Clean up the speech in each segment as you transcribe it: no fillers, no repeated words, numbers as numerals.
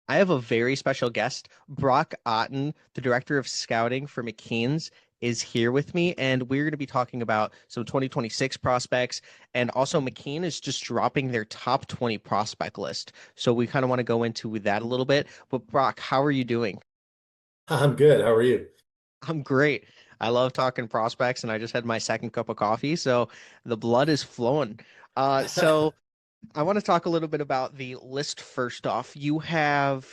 I have a very special guest. Brock Otten, the director of scouting for McKeen's, is here with me, and we're going to be talking about some 2026 prospects. And also, McKeen is just dropping their top 20 prospect list. So we kind of want to go into that a little bit. But, Brock, how are you doing? I'm good. How are you? I'm great. I love talking prospects, and I just had my second cup of coffee, so the blood is flowing. So I want to talk a little bit about the list first off. You have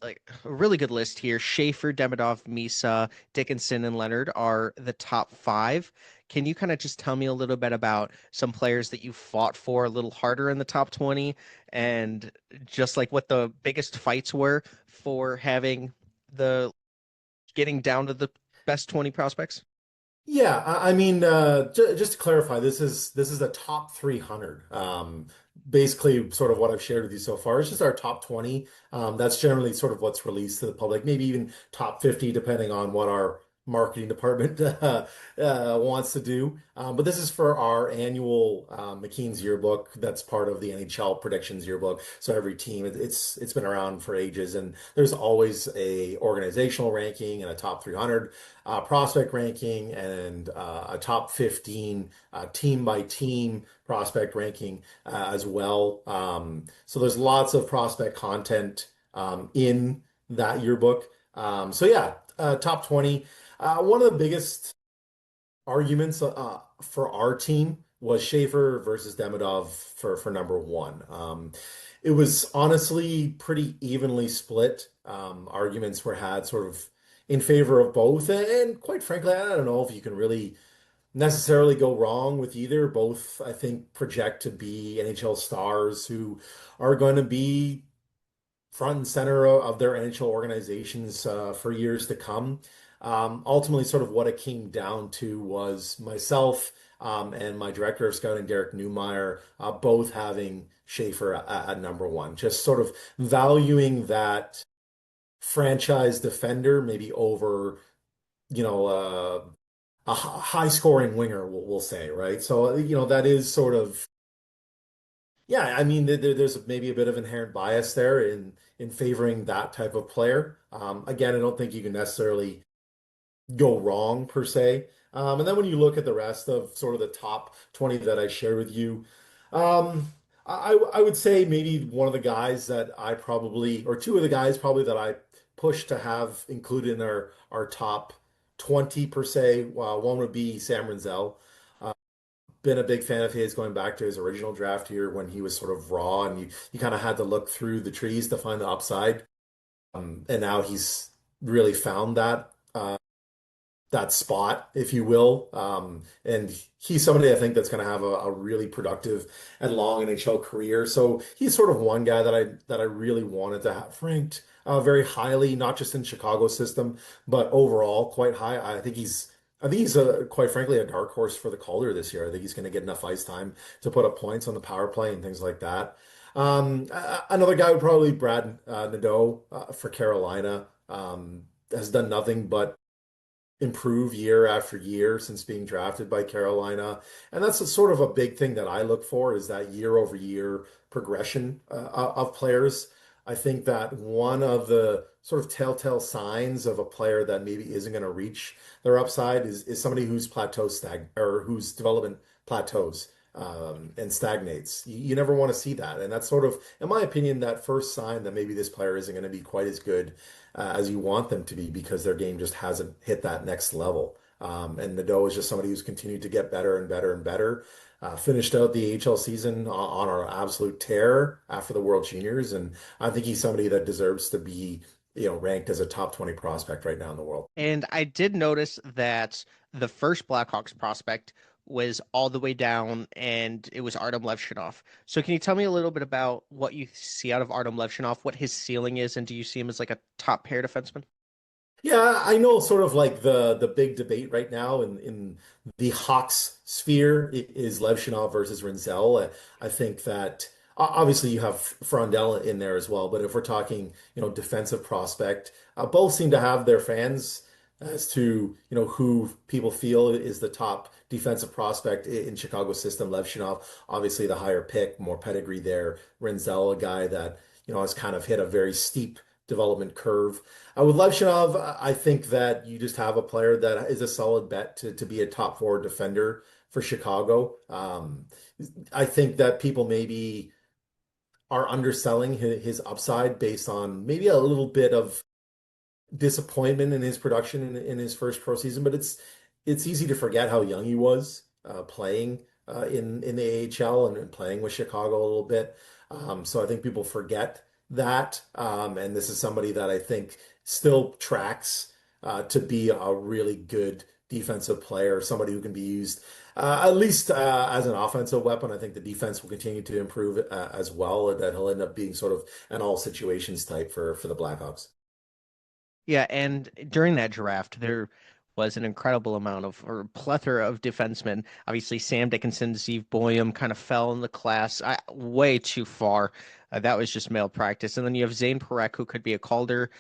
like a really good list here. Schaefer, Demidov, Misa, Dickinson, and Leonard are the top five. Can you kind of just tell me a little bit about some players that you fought for a little harder in the top 20 and just like what the biggest fights were for having the getting down to the best 20 prospects? Yeah, I mean, just to clarify, this is a top 300. Basically, sort of what I've shared with you so far. It's just our top 20. That's generally sort of what's released to the public, maybe even top 50, depending on what our marketing department wants to do. But this is for our annual McKeen's yearbook. That's part of the NHL predictions yearbook. So every team, it's been around for ages, and there's always a organizational ranking and a top 300 prospect ranking and a top 15 team by team prospect ranking as well. So there's lots of prospect content in that yearbook. So yeah, top 20. One of the biggest arguments for our team was Schaefer versus Demidov for number one. It was honestly pretty evenly split. Arguments were had sort of in favor of both, and quite frankly, I don't know if you can really necessarily go wrong with either. Both, I think, project to be NHL stars who are going to be front and center of their NHL organizations for years to come. Ultimately, sort of what it came down to was myself and my director of scouting, Derek Newmeyer, both having Schaefer at number one, just sort of valuing that franchise defender maybe over, you know, a high scoring winger, we'll say, right? So, that is sort of yeah, I mean, there's maybe a bit of inherent bias there in favoring that type of player. Again, I don't think you can necessarily go wrong per se. And then when you look at the rest of sort of the top 20 that I shared with you, I would say maybe one of the guys that I probably, or two of the guys probably that I pushed to have included in our top 20 per se. One would be Sam Renzel. Been a big fan of his going back to his original draft here when he was sort of raw and you kind of had to look through the trees to find the upside. And now he's really found that spot, if you will. And he's somebody I think that's going to have a really productive and long NHL career. So he's sort of one guy that I really wanted to have ranked very highly, not just in Chicago system, but overall quite high. I think he's quite frankly a dark horse for the Calder this year. I think he's going to get enough ice time to put up points on the power play and things like that. Another guy would probably be Brad Nadeau for Carolina. Has done nothing but improve year after year since being drafted by Carolina. And that's sort of a big thing that I look for is that year over year progression of players. I think that one of the sort of telltale signs of a player that maybe isn't going to reach their upside is somebody whose plateau or whose development plateaus and stagnates. You never want to see that. And that's sort of, in my opinion, that first sign that maybe this player isn't going to be quite as good as you want them to be because their game just hasn't hit that next level. And Nadeau is just somebody who's continued to get better and better and better. Finished out the AHL season on our absolute tear after the World Juniors, and I think he's somebody that deserves to be, ranked as a top 20 prospect right now in the world. And I did notice that the first Blackhawks prospect was all the way down, and it was Artem Levshunov. So can you tell me a little bit about what you see out of Artem Levshunov, what his ceiling is, and do you see him as like a top pair defenseman? Yeah, I know sort of like the big debate right now in the Hawks sphere is Levshunov versus Rinzel. I think that obviously you have Frondell in there as well, but if we're talking, defensive prospect, both seem to have their fans as to, who people feel is the top defensive prospect in Chicago system. Levshunov, obviously the higher pick, more pedigree there. Rinzel, a guy that has kind of hit a very steep development curve. With Levshunov, I think that you just have a player that is a solid bet to be a top four defender for Chicago. I think that people maybe are underselling his upside based on maybe a little bit of disappointment in his production in his first pro season, but it's easy to forget how young he was playing in the AHL and playing with Chicago a little bit. So I think people forget that, and this is somebody that I think still tracks to be a really good defensive player, somebody who can be used at least as an offensive weapon. I think the defense will continue to improve as well, and that he'll end up being sort of an all situations type for the Blackhawks. Yeah, and during that draft, there was an incredible amount of, or plethora of defensemen. Obviously, Sam Dickinson, Steve Boyum kind of fell in the class way too far. That was just male practice. And then you have Zane Parekh, who could be a Calder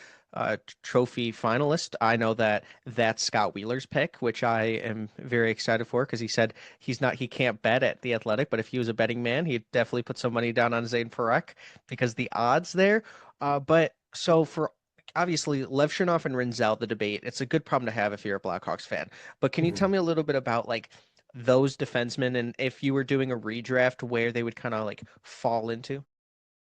Trophy finalist. I know that that's Scott Wheeler's pick, which I am very excited for because he said he can't bet at the Athletic, but if he was a betting man, he'd definitely put some money down on Zane Parekh because the odds there. But so for obviously Levshunov and Rinzel, the debate, it's a good problem to have if you're a Blackhawks fan. But can you tell Mhm. me a little bit about like those defensemen and if you were doing a redraft where they would kind of like fall into?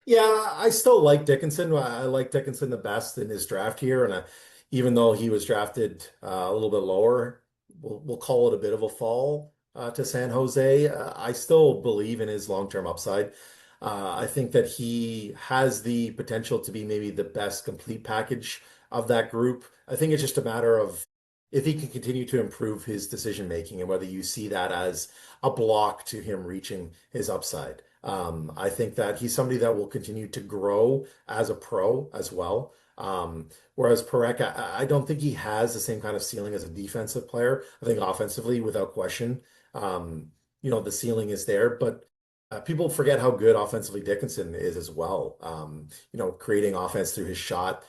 Yeah, I still like Dickinson. I like Dickinson the best in his draft here, and even though he was drafted a little bit lower, we'll call it a bit of a fall to San Jose. I still believe in his long-term upside. I think that he has the potential to be maybe the best complete package of that group. I think it's just a matter of if he can continue to improve his decision making and whether you see that as a block to him reaching his upside. I think that he's somebody that will continue to grow as a pro as well. Whereas Parekh, I don't think he has the same kind of ceiling as a defensive player. I think offensively, without question, the ceiling is there, but people forget how good offensively Dickinson is as well. Creating offense through his shot,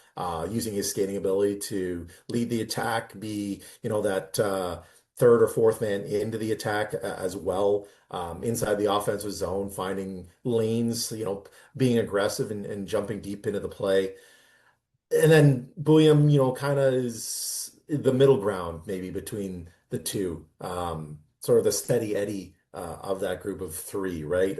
using his skating ability to lead the attack, be, that third or fourth man into the attack as well, inside the offensive zone, finding lanes, being aggressive and jumping deep into the play. And then William, kind of is the middle ground maybe between the two, sort of the steady Eddie of that group of three, right?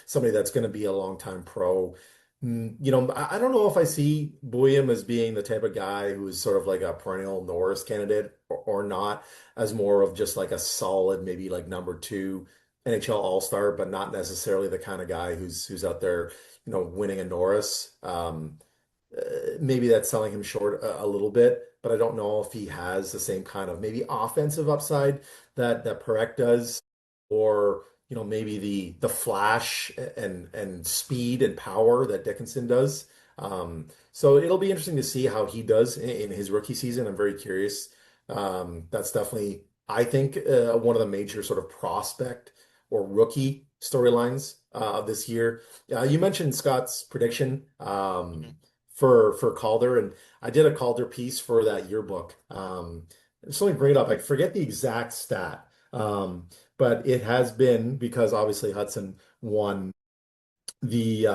Somebody that's going to be a longtime pro. I don't know if I see William as being the type of guy who is sort of like a perennial Norris candidate or not, as more of just like a solid, maybe like number two NHL All-Star, but not necessarily the kind of guy who's out there, winning a Norris. Maybe that's selling him short a little bit, but I don't know if he has the same kind of maybe offensive upside that Parekh does, or maybe the flash and speed and power that Dickinson does. So it'll be interesting to see how he does in his rookie season. I'm very curious. That's definitely, I think, one of the major sort of prospect or rookie storylines of this year. You mentioned Scott's prediction. For Calder, and I did a Calder piece for that yearbook. Just let me bring it up. I forget the exact stat, but it has been because obviously Hudson won the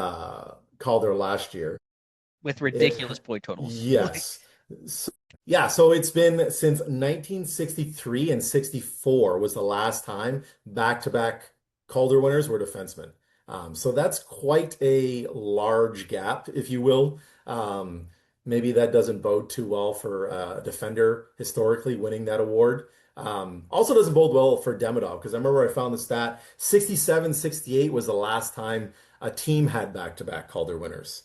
Calder last year. With It, ridiculous point totals. Like, yes. So, yeah, so it's been since 1963 and 64 was the last time back-to-back Calder winners were defensemen. So that's quite a large gap, if you will. Um, Maybe that doesn't bode too well for a defender historically winning that award. Also doesn't bode well for Demidov because I remember I found the stat 67, 68 was the last time a team had back-to-back Calder winners.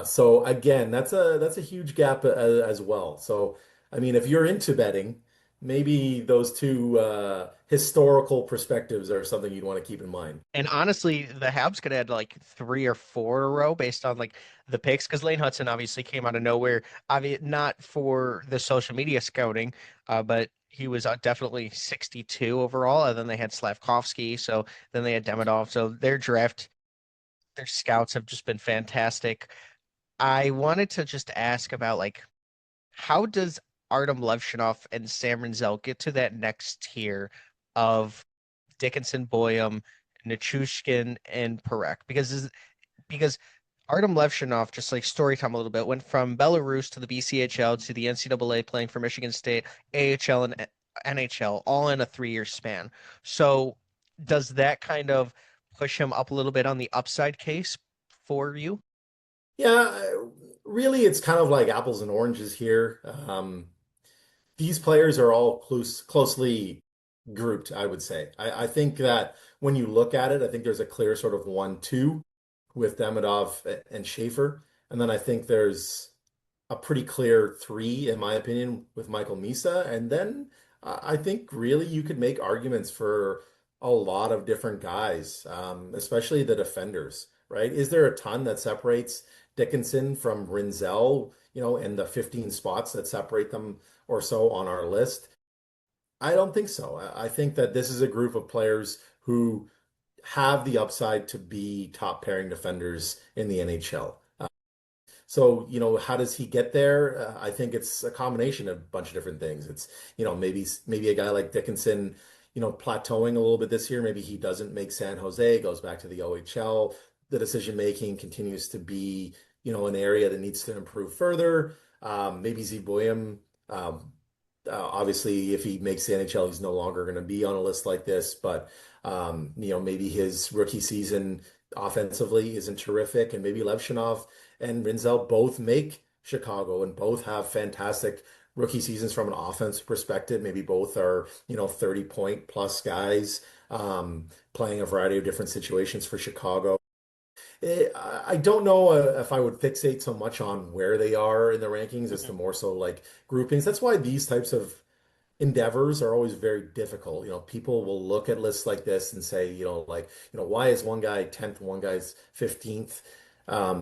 So again, that's a huge gap as well. So I mean, if you're into betting, maybe those two historical perspectives are something you'd want to keep in mind. and honestly, the Habs could add like three or four in a row based on like the picks because Lane Hudson obviously came out of nowhere. Not for the social media scouting, but he was definitely 62 overall. And then they had Slavkovsky, so then they had Demidov. So their scouts have just been fantastic. I wanted to just ask about like how does Artem Levshunov and Sam Rinzel get to that next tier of Dickinson, Boyum, Nichushkin, and Parekh? Because Artem Levshinov, just like story time a little bit, went from Belarus to the BCHL to the NCAA playing for Michigan State, AHL and NHL, all in a 3 year span. So does that kind of push him up a little bit on the upside case for you? Yeah, really, it's kind of like apples and oranges here. These players are all closely grouped, I would say. I think that when you look at it, I think there's a clear sort of 1-2 with Demidov and Schaefer. And then I think there's a pretty clear three, in my opinion, with Michael Misa. And then I think really you could make arguments for a lot of different guys, especially the defenders, right? Is there a ton that separates Dickinson from Rinzel, and the 15 spots that separate them or so on our list? I don't think so. I think that this is a group of players who have the upside to be top pairing defenders in the NHL. So, how does he get there? I think it's a combination of a bunch of different things. It's, maybe a guy like Dickinson, plateauing a little bit this year. Maybe he doesn't make San Jose, goes back to the OHL. The decision making continues to be, an area that needs to improve further. Maybe Ziboyam, obviously, if he makes the NHL, he's no longer going to be on a list like this. But maybe his rookie season offensively isn't terrific, and maybe Levshinov and Rinzel both make Chicago and both have fantastic rookie seasons from an offensive perspective. Maybe both are 30-point plus guys, playing a variety of different situations for Chicago. I don't know if I would fixate so much on where they are in the rankings as to Mhm. more so like groupings. That's why these types of endeavors are always very difficult. People will look at lists like this and say, like, why is one guy 10th, one guy's 15th? Um,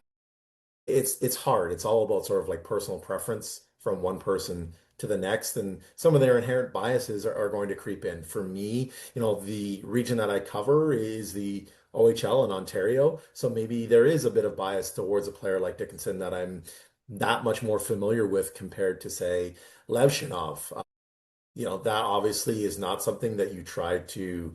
it's hard. It's all about sort of like personal preference from one person to the next, and some of their inherent biases are going to creep in. For me, the region that I cover is the OHL in Ontario, so maybe there is a bit of bias towards a player like Dickinson that I'm that much more familiar with compared to, say, Levshinov. That obviously is not something that you try to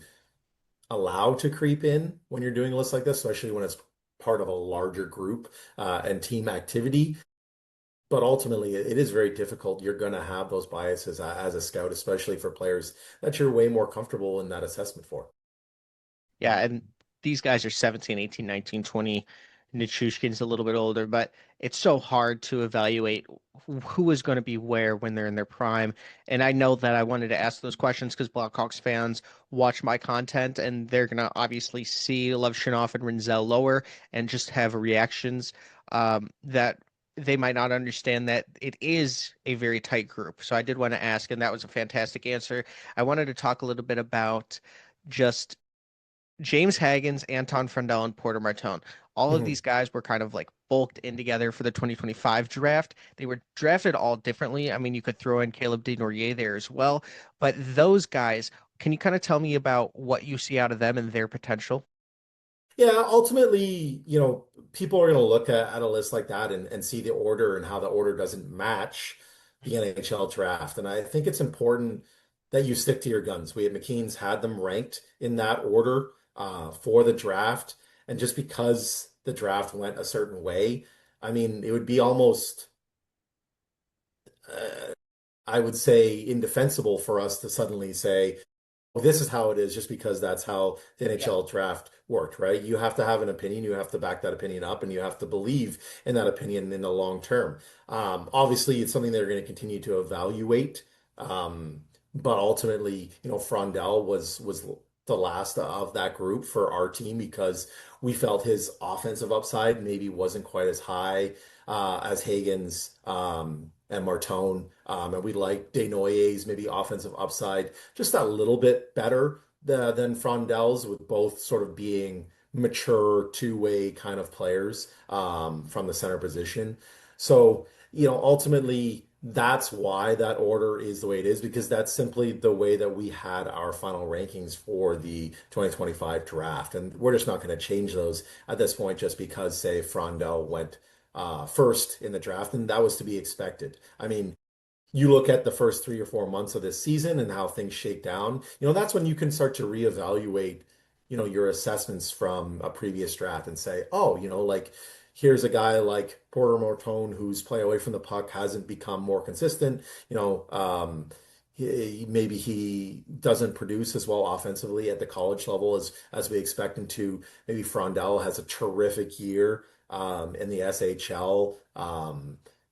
allow to creep in when you're doing a list like this, especially when it's part of a larger group and team activity. But ultimately, it is very difficult. You're going to have those biases as a scout, especially for players that you're way more comfortable in that assessment for. Yeah, and these guys are 17, 18, 19, 20. Nichushkin's a little bit older, but it's so hard to evaluate who is going to be where when they're in their prime. And I know that I wanted to ask those questions because Blackhawks fans watch my content and they're going to obviously see Levshunov and Rinzel lower and just have reactions that they might not understand that it is a very tight group. So I did want to ask, and that was a fantastic answer. I wanted to talk a little bit about just James Hagens, Anton Frundell, and Porter Martone. All of Mhm. these guys were kind of like bulked in together for the 2025 draft. They were drafted all differently. I mean, you could throw in Caleb Desnoyers there as well. But those guys, can you kind of tell me about what you see out of them and their potential? Yeah, ultimately, people are going to look at a list like that and see the order and how the order doesn't match the NHL draft. And I think it's important that you stick to your guns. We at McKeen's had them ranked in that order for the draft. And just because the draft went a certain way, I mean, it would be almost, I would say, indefensible for us to suddenly say, well, this is how it is just because that's how the Yeah. NHL draft worked, right? You have to have an opinion, you have to back that opinion up, and you have to believe in that opinion in the long term. Obviously, it's something they're going to continue to evaluate. Um, but ultimately, Frondell was the last of that group for our team because we felt his offensive upside maybe wasn't quite as high as Hagen's and Martone. And we like Desnoyers' maybe offensive upside just a little bit better than Frondell's, with both sort of being mature two-way kind of players from the center position. So, ultimately, that's why that order is the way it is, because that's simply the way that we had our final rankings for the 2025 draft. And we're just not going to change those at this point just because, say, Frondell went first in the draft, and that was to be expected. I mean, you look at the first 3 or 4 months of this season and how things shake down, that's when you can start to reevaluate, your assessments from a previous draft and say, oh, like here's a guy like Porter Mortone whose play away from the puck hasn't become more consistent. You know, maybe he doesn't produce as well offensively at the college level as we expect him to. Maybe Frondell has a terrific year in the SHL.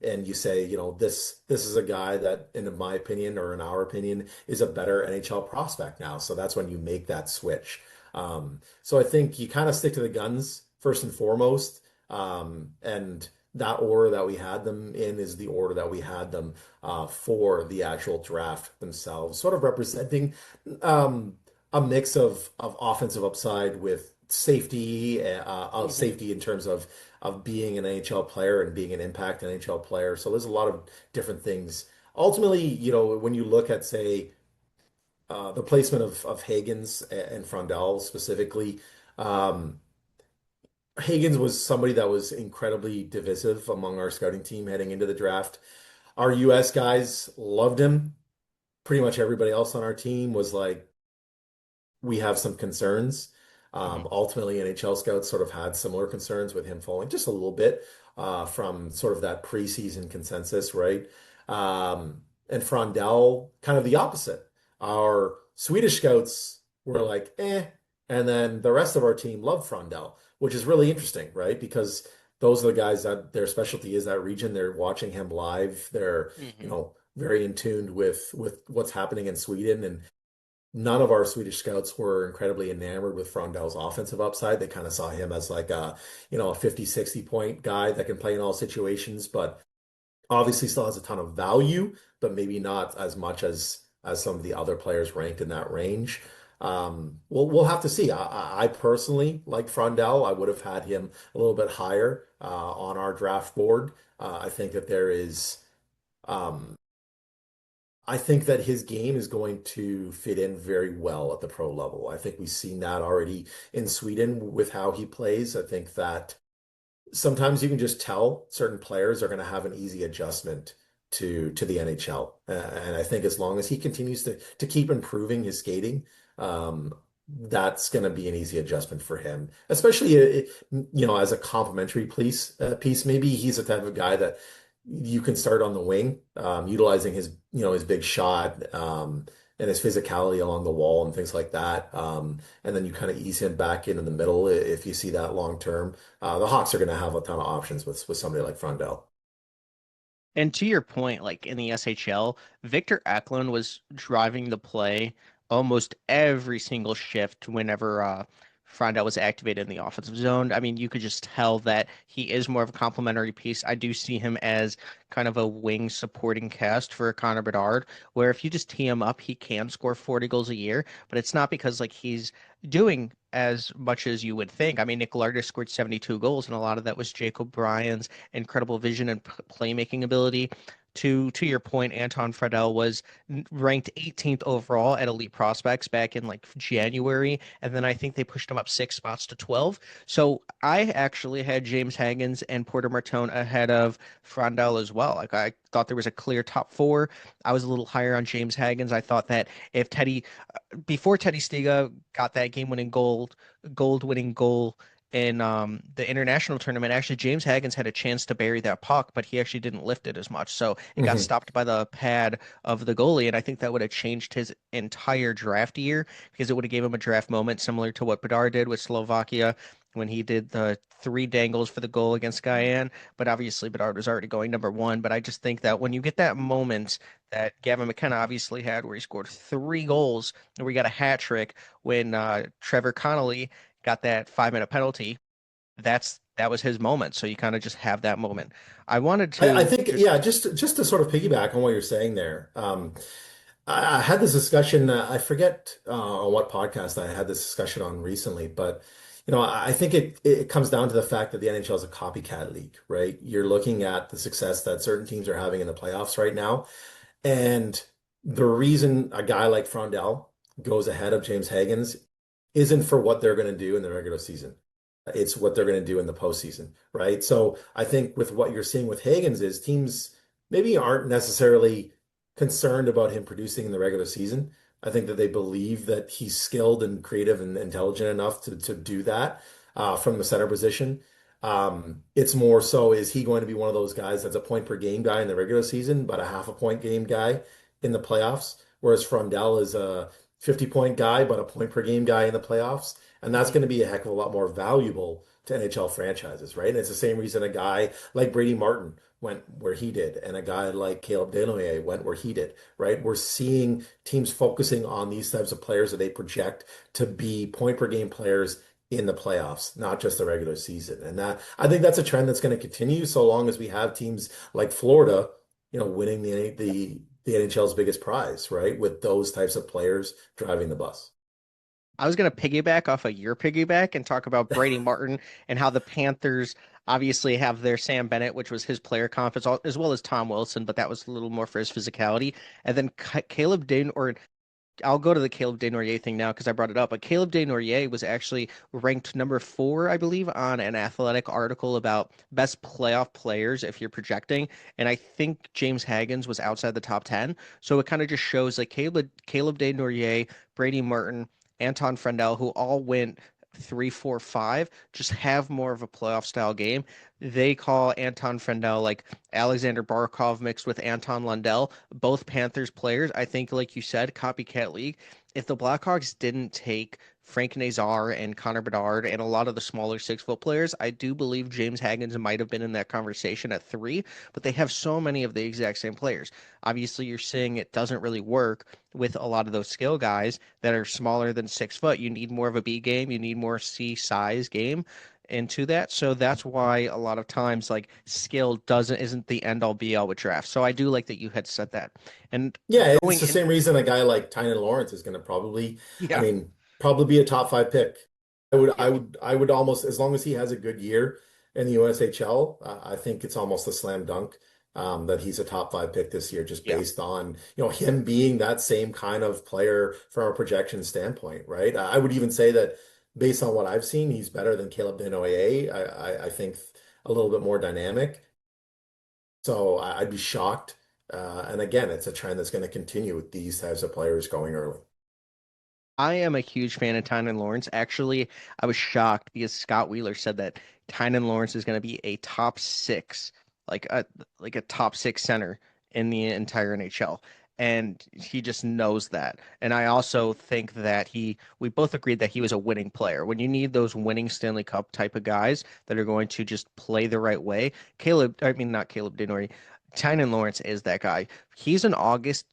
And you say, you know, this is a guy that, in my opinion, or in our opinion, is a better NHL prospect now. So that's when you make that switch. So I think you kind of stick to the guns first and foremost. And that order that we had them in is the order that we had them for the actual draft themselves, sort of representing a mix of offensive upside with safety, of Hmm. safety in terms of being an NHL player and being an impact NHL player. So there's a lot of different things. Ultimately, you know, when you look at, say, the placement of Hagens and Frondell specifically, um, Hagens was somebody that was incredibly divisive among our scouting team heading into the draft. Our US guys loved him. Pretty much everybody else on our team was like, we have some concerns. Hmm. Ultimately, NHL scouts sort of had similar concerns with him falling just a little bit from sort of that preseason consensus, right? And Frondell, kind of the opposite. Our Swedish scouts were like, eh, and then the rest of our team loved Frondell, which is really interesting, right? Because those are the guys that their specialty is that region. They're watching him live. They're, you Hmm. know, very in tune with what's happening in Sweden. And none of our Swedish scouts were incredibly enamored with Frondell's offensive upside. They kind of saw him as like a, you know, a 50, 60 point guy that can play in all situations, but obviously still has a ton of value, but maybe not as much as some of the other players ranked in that range. We'll have to see. I personally like Frondell. I would have had him a little bit higher on our draft board. I think that there is um, I think that his game is going to fit in very well at the pro level. I think we've seen that already in Sweden with how he plays. I think that sometimes you can just tell certain players are going to have an easy adjustment to the NHL. And I think as long as he continues to keep improving his skating, that's going to be an easy adjustment for him. Especially, you know, as a complementary piece. Maybe he's the type of guy that you can start on the wing, utilizing his, you know, his big shot, and his physicality along the wall and things like that. And then you kind of ease him back into the middle if you see that long term. The Hawks are going to have a ton of options with somebody like Frondell. And to your point, like in the SHL, Victor Eklund was driving the play almost every single shift whenever Frondell was activated in the offensive zone. I mean, you could just tell that he is more of a complementary piece. I do see him as kind of a wing supporting cast for Connor Bedard, where if you just tee him up, he can score 40 goals a year, but it's not because like he's doing as much as you would think. I mean, Nick Lardis scored 72 goals, and a lot of that was Jacob Bryan's incredible vision and playmaking ability. To your point, Anton Fredel was ranked 18th overall at Elite Prospects back in like January, and then I think they pushed him up 6 spots to 12. So I actually had James Hagens and Porter Martone ahead of Frondell as well. Like I thought there was a clear top four. I was a little higher on James Hagens. I thought that if Teddy before Teddy Stiga got that game-winning gold-winning goal in the international tournament, actually James Hagens had a chance to bury that puck, but he actually didn't lift it as much. So it got Hmm. stopped by the pad of the goalie, and I think that would have changed his entire draft year because it would have gave him a draft moment similar to what Bedard did with Slovakia when he did the three dangles for the goal against Guyane. But obviously Bedard was already going number one. But I just think that when you get that moment that Gavin McKenna obviously had where he scored three goals and we got a hat trick when Trevor Connolly got that 5 minute penalty. That was his moment. So you kind of just have that moment. I wanted I to think, just yeah, just to sort of piggyback on what you're saying there. I had this discussion. I forget on what podcast I had this discussion on recently, but you know, I think it comes down to the fact that the NHL is a copycat league, right? You're looking at the success that certain teams are having in the playoffs right now, and the reason a guy like Frondell goes ahead of James Hagens isn't for what they're going to do in the regular season. It's what they're going to do in the postseason, right? So I think with what you're seeing with Hagens is teams maybe aren't necessarily concerned about him producing in the regular season. I think that they believe that he's skilled and creative and intelligent enough to do that from the center position. It's more so, is he going to be one of those guys that's a point per game guy in the regular season, but a half a point game guy in the playoffs? Whereas Frondell is a 50-point guy, but a point per game guy in the playoffs. And that's Mhm. going to be a heck of a lot more valuable to NHL franchises, right? And it's the same reason a guy like Brady Martin went where he did, and a guy like Caleb Desnoyers went where he did, right? We're seeing teams focusing on these types of players that they project to be point per game players in the playoffs, not just the regular season. And that, I think that's a trend that's going to continue so long as we have teams like Florida, winning the NHL's biggest prize, right? With those types of players driving the bus. I was going to piggyback off of your piggyback and talk about Brady Martin and how the Panthers obviously have their Sam Bennett, which was his player comp, as well as Tom Wilson, but that was a little more for his physicality. And then Caleb Dane, or I'll go to the Caleb Desnoyers thing now because I brought it up. But Caleb Desnoyers was actually ranked number 4, I believe, on an athletic article about best playoff players if you're projecting. And I think James Hagens was outside the top 10. So it kind of just shows like Caleb Desnoyers, Brady Martin, Anton Frendel, who all went 3, 4, 5, just have more of a playoff style game. They call Anton Frendel like Alexander Barkov mixed with Anton Lundell, both Panthers players. I think, like you said, copycat league. If the Blackhawks didn't take Frank Nazar and Connor Bedard and a lot of the smaller 6 foot players, I do believe James Hagens might have been in that conversation at 3, but they have so many of the exact same players. Obviously, you're seeing it doesn't really work with a lot of those skill guys that are smaller than 6 foot. You need more of a B game, you need more C size game into that. So that's why a lot of times like skill doesn't isn't the end all be all with drafts. So I do like that you had said that. And Yeah, it's going the in, same reason a guy like Tynan Lawrence is going to probably, I yeah, mean, probably be a top five pick. yeah. I would almost, as long as he has a good year in the USHL, I think it's almost a slam dunk that he's a top five pick this year, just Yeah. based on, him being that same kind of player from a projection standpoint, right? I would even say that based on what I've seen, he's better than Caleb Desnoyers. I think a little bit more dynamic. So I'd be shocked. And again, it's a trend that's going to continue with these types of players going early. I am a huge fan of Tynan Lawrence. Actually, I was shocked because Scott Wheeler said that Tynan Lawrence is going to be a top 6, like a top 6 center in the entire NHL. And he just knows that. And I also think that we both agreed that he was a winning player. When you need those winning Stanley Cup type of guys that are going to just play the right way, I mean, not Caleb Denory, Tynan Lawrence is that guy. He's an August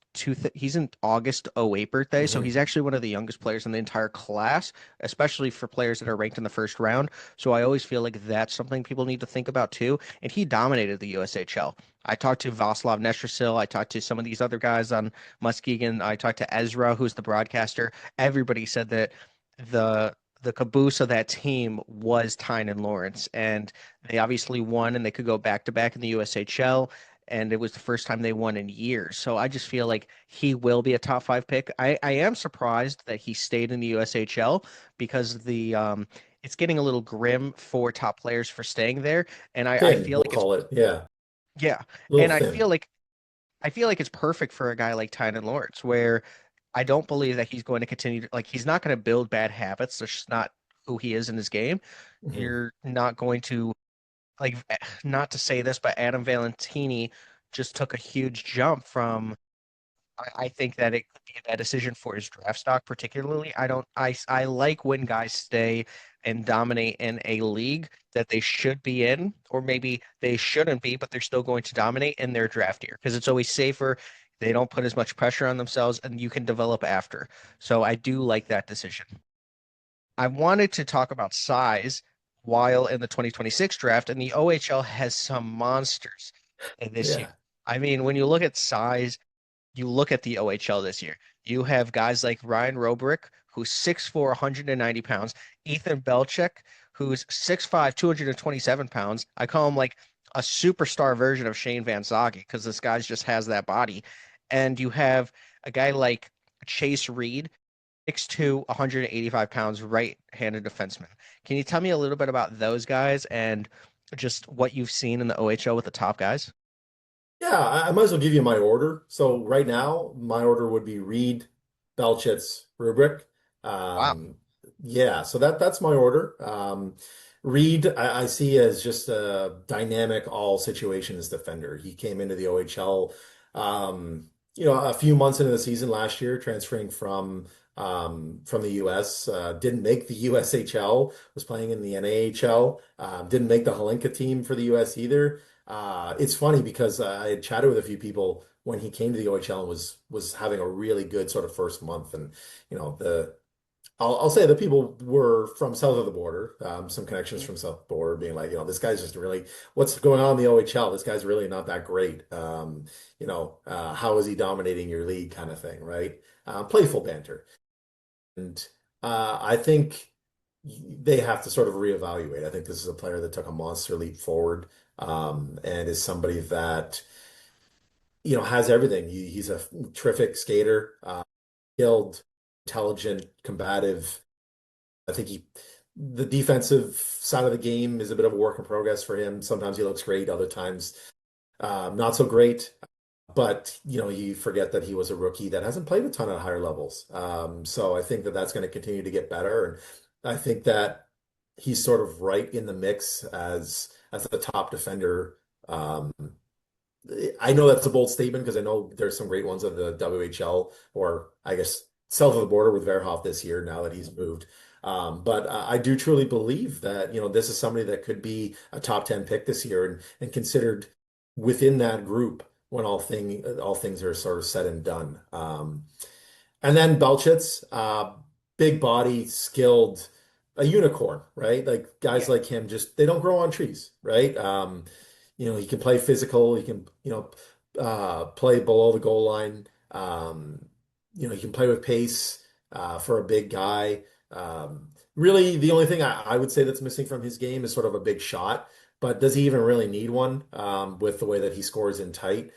'08 birthday, so Hmm. he's actually one of the youngest players in the entire class, especially for players that are ranked in the first round. So I always feel like that's something people need to think about too. And he dominated the USHL. I talked to Vaslav Nestrasil. I talked to some of these other guys on Muskegon. I talked to Ezra, who's the broadcaster. Everybody said that the caboose of that team was Tynan Lawrence, and they obviously won, and they could go back to back in the USHL, and it was the first time they won in years. So I just feel like he will be a top 5 pick. I am surprised that he stayed in the USHL because it's getting a little grim for top players for staying there. And I Thin, feel we'll like it's call it. Yeah, a yeah. little And thin. I feel like it's perfect for a guy like Tynan Lawrence, where I don't believe that he's going to continue like he's not going to build bad habits. That's just not who he is in his game. Hmm. You're not going to like not to say this, but Adam Valentini just took a huge jump from. I think that it could be a bad decision for his draft stock, particularly. I don't. I like when guys stay and dominate in a league that they should be in, or maybe they shouldn't be, but they're still going to dominate in their draft year because it's always safer. They don't put as much pressure on themselves, and you can develop after. So I do like that decision. I wanted to talk about size while in the 2026 draft, and the OHL has some monsters in this year. Yeah, I mean, when you look at size, you look at the OHL this year. You have guys like Ryan Robrick, who's 6'4", 190 pounds, Ethan Belchek, who's 6'5", 227 pounds. I call him like a superstar version of Shane Van Zage because this guy just has that body. And you have a guy like Chase Reed, 6'2", 185 pounds, right-handed defenseman. Can you tell me a little bit about those guys and just what you've seen in the OHL with the top guys? yeah. I might as well give you my order. So right now, my order would be Reed, Belchitz, Rubric. Wow. Um, yeah, so that's my order. Reed, I see as just a dynamic all situations defender. He came into the OHL, a few months into the season last year, transferring from the US. Didn't make the USHL, was playing in the NAHL. Didn't make the Holinka team for the US either. It's funny because I had chatted with a few people when he came to the OHL and was having a really good sort of first month, and the I'll say that people were from south of the border, some connections Mhm. from south of the border, being like, this guy's just really, what's going on in the OHL? This guy's really not that great. How is he dominating your league, kind of thing, right? Playful banter, and I think they have to sort of reevaluate. I think this is a player that took a monster leap forward, and is somebody that has everything. He's a terrific skater, skilled, intelligent, combative. I think the defensive side of the game is a bit of a work in progress for him. Sometimes he looks great, other times not so great. But you forget that he was a rookie that hasn't played a ton at higher levels. So I think that that's going to continue to get better, and I think that he's sort of right in the mix as the top defender. Um, I know that's a bold statement because I know there's some great ones of the WHL, or I guess south of the border with Verhoff this year now that he's moved. But I do truly believe that, this is somebody that could be a top 10 pick this year, and considered within that group when all things are sort of said and done. And then Belchitz, big body, skilled, a unicorn, right? Like guys Yeah. like him, just they don't grow on trees, right? He can play physical, he can, play below the goal line. He can play with pace for a big guy. Really, the only thing I would say that's missing from his game is sort of a big shot. But does he even really need one with the way that he scores in tight,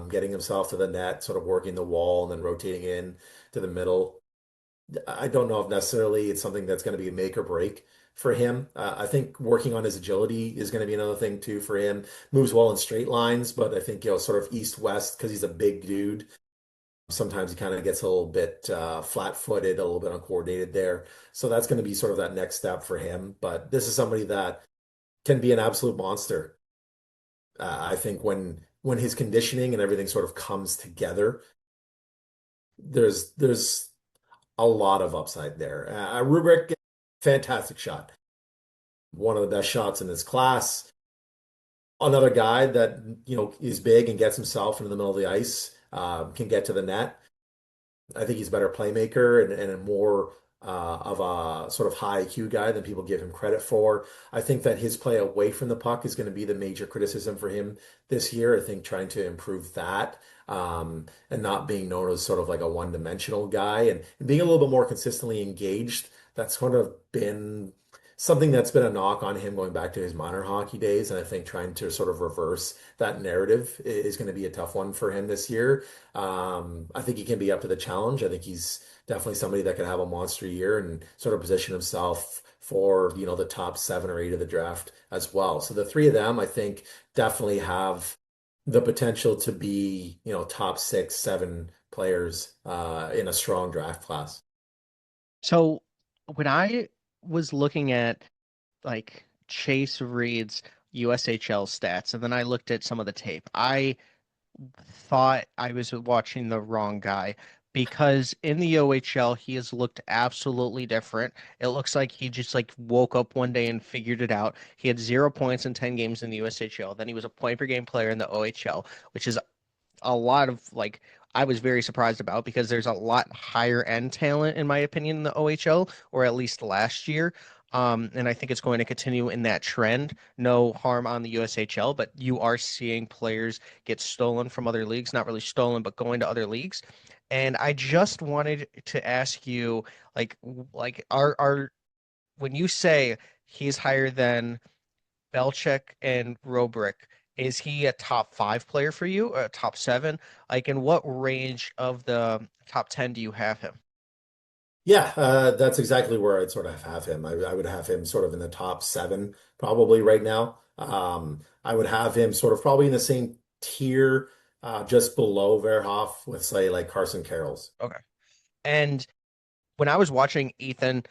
getting himself to the net, sort of working the wall and then rotating in to the middle? I don't know if necessarily it's something that's going to be a make or break for him. I think working on his agility is going to be another thing too for him. Moves well in straight lines, but I think, sort of east-west because he's a big dude. Sometimes he kind of gets a little bit flat-footed, a little bit uncoordinated there. So that's going to be sort of that next step for him. But this is somebody that can be an absolute monster. I think when his conditioning and everything sort of comes together, there's a lot of upside there. Rubric, fantastic shot. One of the best shots in his class. Another guy that, is big and gets himself into the middle of the ice, can get to the net. I think he's a better playmaker and a more of a sort of high IQ guy than people give him credit for. I think that his play away from the puck is going to be the major criticism for him this year. I think trying to improve that, and not being known as sort of like a one-dimensional guy, and being a little bit more consistently engaged. That's sort of been something that's been a knock on him going back to his minor hockey days. And I think trying to sort of reverse that narrative is going to be a tough one for him this year. I think he can be up to the challenge. I think he's definitely somebody that could have a monster year and sort of position himself for, the top 7 or 8 of the draft as well. So the three of them, I think, definitely have the potential to be, top 6, 7 players in a strong draft class. So when I was looking at like Chase Reed's USHL stats, and then I looked at some of the tape, I thought I was watching the wrong guy because in the OHL he has looked absolutely different. It looks like he just like woke up one day and figured it out. He had 0 points in 10 games in the USHL. Then he was a point per game player in the OHL, which is a lot of like I was very surprised about because there's a lot higher end talent in my opinion in the OHL, or at least last year. And I think it's going to continue in that trend. No harm on the USHL, but you are seeing players get stolen from other leagues, not really stolen, but going to other leagues. And I just wanted to ask you, like are when you say he's higher than Belchek and Robrick, is he a top five player for you, or a top seven? Like, in what range of the top 10 do you have him? Yeah, that's exactly where I'd sort of have him. I would have him sort of in the top 7 probably right now. I would have him sort of probably in the same tier, just below Verhoff with say like Carson Carroll's. Okay. And when I was watching Ethan,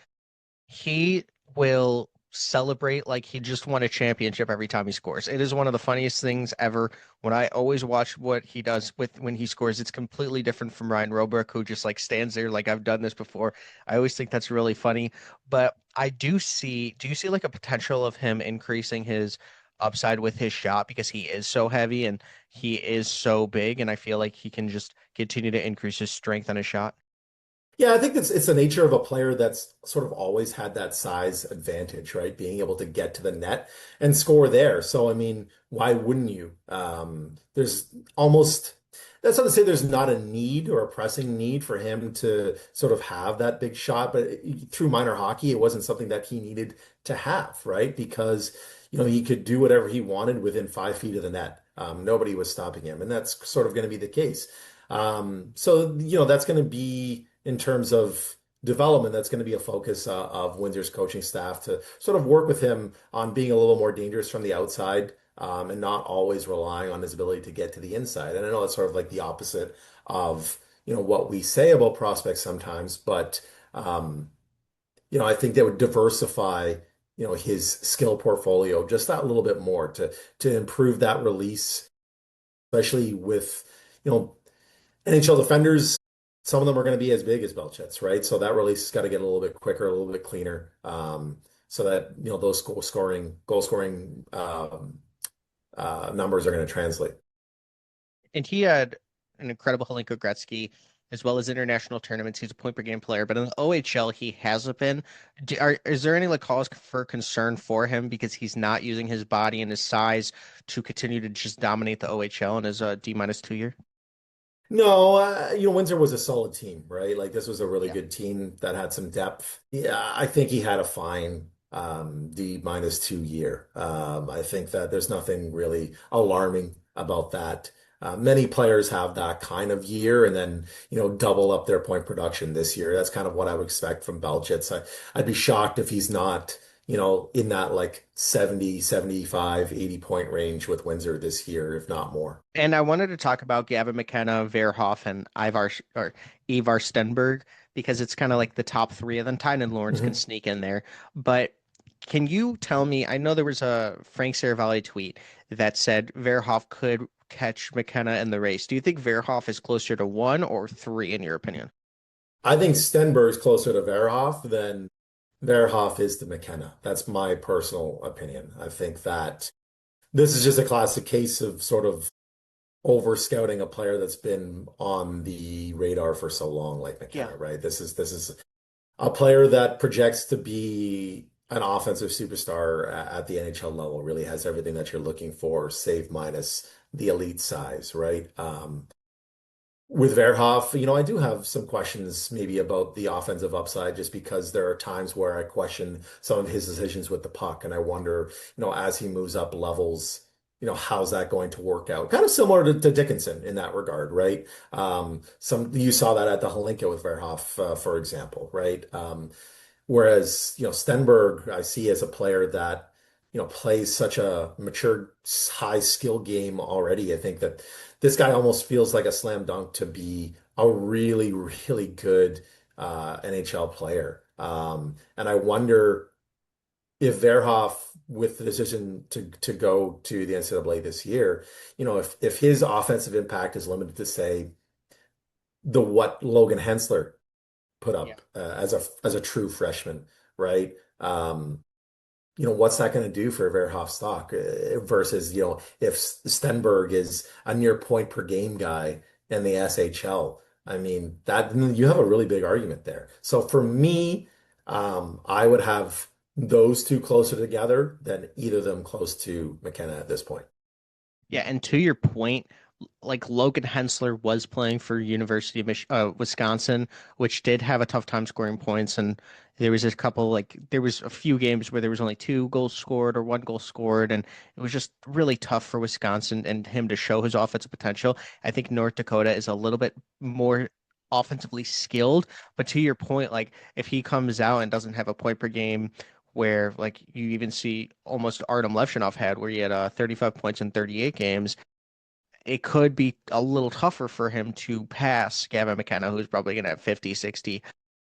he will. celebrate like he just won a championship every time he scores. It is one of the funniest things ever. When I always watch what he does with when he scores, it's completely different from Ryan Roebuck, who just like stands there like I've done this before. I always think that's really funny. But do you see like a potential of him increasing his upside with his shot because he is so heavy and he is so big, and I feel like he can just continue to increase his strength on his shot? Yeah, I think it's the nature of a player that's sort of always had that size advantage, right? Being able to get to the net and score there. So, I mean, why wouldn't you? There's almost, that's not to say there's not a need or a pressing need for him to sort of have that big shot, but through minor hockey, it wasn't something that he needed to have, right? Because, he could do whatever he wanted within 5 feet of the net. Nobody was stopping him, and that's sort of going to be the case. So, that's going to be in terms of development, that's going to be a focus of Windsor's coaching staff to sort of work with him on being a little more dangerous from the outside, and not always relying on his ability to get to the inside. And I know it's sort of like the opposite of, what we say about prospects sometimes, but I think that would diversify, his skill portfolio just that little bit more to improve that release, especially with, you know, NHL defenders, some of them are going to be as big as Belchets, right? So that release has got to get a little bit quicker, a little bit cleaner, so that those goal scoring numbers are going to translate. And he had an incredible Helenko Gretzky as well as international tournaments. He's a point per game player, but in the OHL, he hasn't been. Is there any like cause for concern for him because he's not using his body and his size to continue to just dominate the OHL in his D-2 year? No, Windsor was a solid team, right? Like this was a really Yeah. good team that had some depth. Yeah, I think he had a fine D-2 year. I think that there's nothing really alarming about that. Many players have that kind of year and then, double up their point production this year. That's kind of what I would expect from Belchitz. I'd be shocked if he's not, in that like 70, 75, 80 point range with Windsor this year, if not more. And I wanted to talk about Gavin McKenna, Verhoff, and Ivar Stenberg because it's kind of like the top three, and then Tynan Lawrence can Mhm. sneak in there. But can you tell me? I know there was a Frank Seravalli tweet that said Verhoff could catch McKenna in the race. Do you think Verhoff is closer to one or three in your opinion? I think Stenberg's closer to Verhoff than Verhoff is to McKenna. That's my personal opinion. I think that this is just a classic case of sort of over scouting a player that's been on the radar for so long, like Yeah. McKenna, right? This is a player that projects to be an offensive superstar at the NHL level, really has everything that you're looking for, save minus the elite size, right? With Verhoff, I do have some questions maybe about the offensive upside just because there are times where I question some of his decisions with the puck and I wonder, as he moves up levels, how's that going to work out? Kind of similar to Dickinson in that regard, right? You saw that at the Holinka with Verhoff, for example, right? Whereas, Stenberg, I see as a player that, plays such a mature, high skill game already. I think that this guy almost feels like a slam dunk to be a really, really good NHL player. And I wonder if Verhoff, with the decision to go to the NCAA this year, if his offensive impact is limited to say what Logan Hensler put Yeah. up as a true freshman, right? What's that going to do for Verhoff stock versus, if Stenberg is a near point per game guy in the SHL? I mean, that you have a really big argument there. So for me, I would have those two closer together than either of them close to McKenna at this point. Yeah, and to your point, like Logan Hensler was playing for University of Wisconsin, which did have a tough time scoring points, and there was a couple like there was a few games where there was only two goals scored or one goal scored, and it was just really tough for Wisconsin and him to show his offensive potential. I think North Dakota is a little bit more offensively skilled, but to your point, like if he comes out and doesn't have a point per game where like you even see almost Artem Levshinov had, where he had 35 points in 38 games, it could be a little tougher for him to pass Gavin McKenna, who's probably going to have 50, 60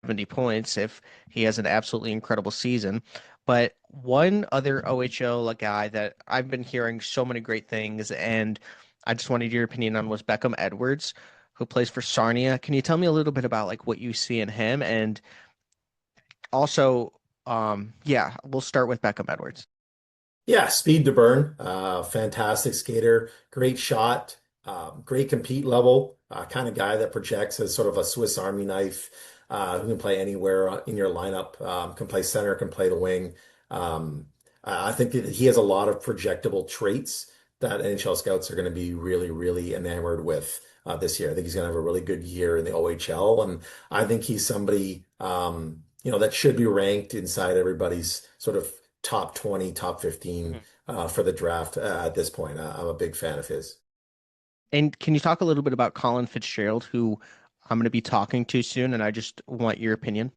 70 points if he has an absolutely incredible season. But one other OHL guy that I've been hearing so many great things, and I just wanted your opinion on was Beckham Edwards, who plays for Sarnia. Can you tell me a little bit about like what you see in him? And also, yeah, we'll start with Beckham Edwards. Yeah, speed to burn. Fantastic skater, great shot, great compete level. Kind of guy that projects as sort of a Swiss Army knife, who can play anywhere in your lineup. Can play center, can play the wing. I think that he has a lot of projectable traits that NHL scouts are going to be really, really enamored with this year. I think he's going to have a really good year in the OHL, and I think he's somebody that should be ranked inside everybody's sort of top 20, top 15 Mhm. for the draft at this point. I'm a big fan of his. And can you talk a little bit about Colin Fitzgerald, who I'm going to be talking to soon, and I just want your opinion?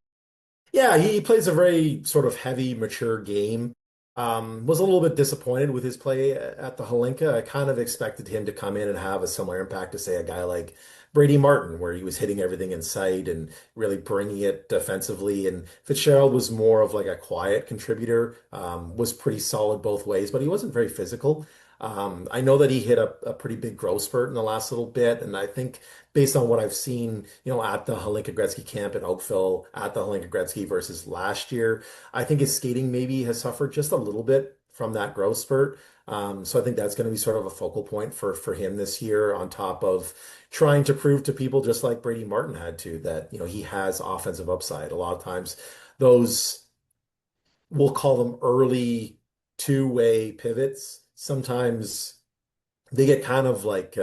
Yeah, he plays a very sort of heavy, mature game. Was a little bit disappointed with his play at the Holinka. I kind of expected him to come in and have a similar impact to, say, a guy like Brady Martin, where he was hitting everything in sight and really bringing it defensively. And Fitzgerald was more of like a quiet contributor, was pretty solid both ways, but he wasn't very physical. I know that he hit a pretty big growth spurt in the last little bit, and I think based on what I've seen, at the Hlinka Gretzky camp in Oakville, at the Hlinka Gretzky versus last year, I think his skating maybe has suffered just a little bit from that growth spurt. So I think that's going to be sort of a focal point for him this year, on top of trying to prove to people just like Brady Martin had to, that he has offensive upside. A lot of times, those, we'll call them early two-way pivots, sometimes they get kind of like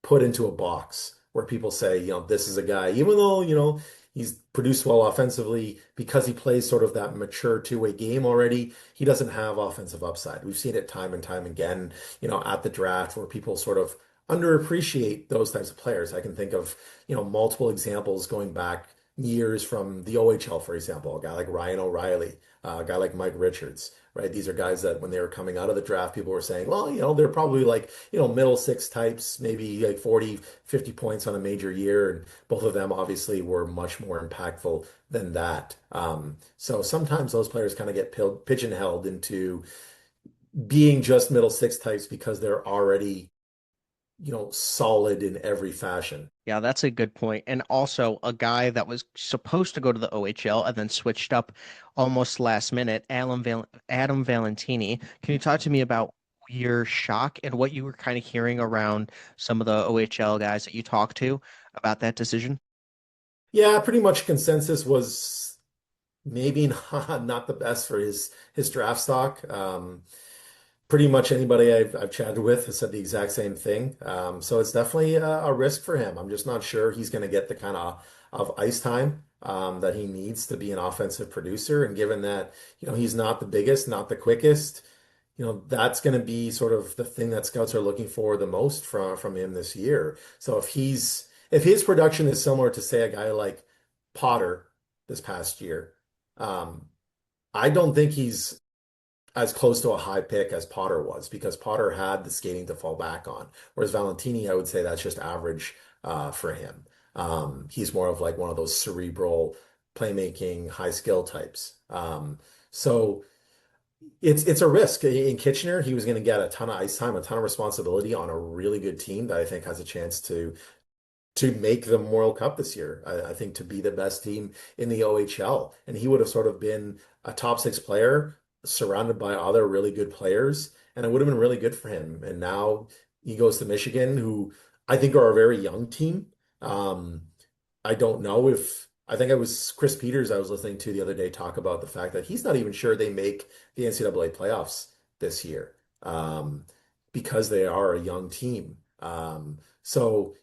put into a box where people say, this is a guy, even though, he's produced well offensively, because he plays sort of that mature two-way game already, he doesn't have offensive upside. We've seen it time and time again, at the draft, where people sort of underappreciate those types of players. I can think of, multiple examples going back years from the OHL, for example, a guy like Ryan O'Reilly, a guy like Mike Richards, right? These are guys that when they were coming out of the draft, people were saying, well, they're probably like, middle six types, maybe like 40, 50 points on a major year. And both of them obviously were much more impactful than that. So sometimes those players kind of get pigeonholed into being just middle six types because they're already, solid in every fashion. Yeah, that's a good point. And also a guy that was supposed to go to the OHL and then switched up almost last minute, Adam Valentini. Can you talk to me about your shock and what you were kind of hearing around some of the OHL guys that you talked to about that decision? Yeah, pretty much consensus was maybe not the best for his draft stock. Pretty much anybody I've chatted with has said the exact same thing. So it's definitely a risk for him. I'm just not sure he's going to get the kind of ice time that he needs to be an offensive producer. And given that, he's not the biggest, not the quickest, that's going to be sort of the thing that scouts are looking for the most from him this year. So if his production is similar to, say, a guy like Potter this past year, um, I don't think he's as close to a high pick as Potter was, because Potter had the skating to fall back on. Whereas Valentini, I would say that's just average for him. He's more of like one of those cerebral playmaking, high skill types. So it's a risk. In Kitchener, he was going to get a ton of ice time, a ton of responsibility on a really good team that I think has a chance to make the Memorial Cup this year. I think to be the best team in the OHL. And he would have sort of been a top six player surrounded by other really good players. And it would have been really good for him. And now he goes to Michigan, who I think are a very young team. Um, I don't know if I think it was Chris Peters I was listening to the other day talk about the fact that he's not even sure they make the NCAA playoffs this year, because they are a young team. So,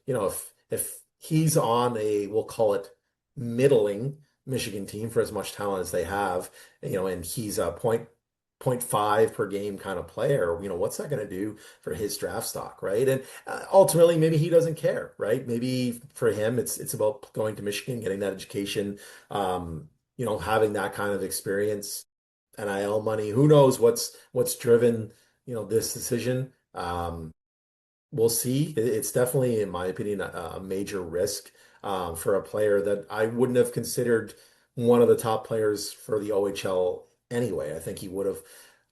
if he's on a, we'll call it middling Michigan team for as much talent as they have, and he's a point five per game kind of player, what's that going to do for his draft stock, right? And ultimately, maybe he doesn't care, right? Maybe for him, it's about going to Michigan, getting that education, having that kind of experience, NIL money. Who knows what's driven, this decision. we'll see. It's definitely, in my opinion, a major risk for a player that I wouldn't have considered one of the top players for the OHL anyway. I think he would have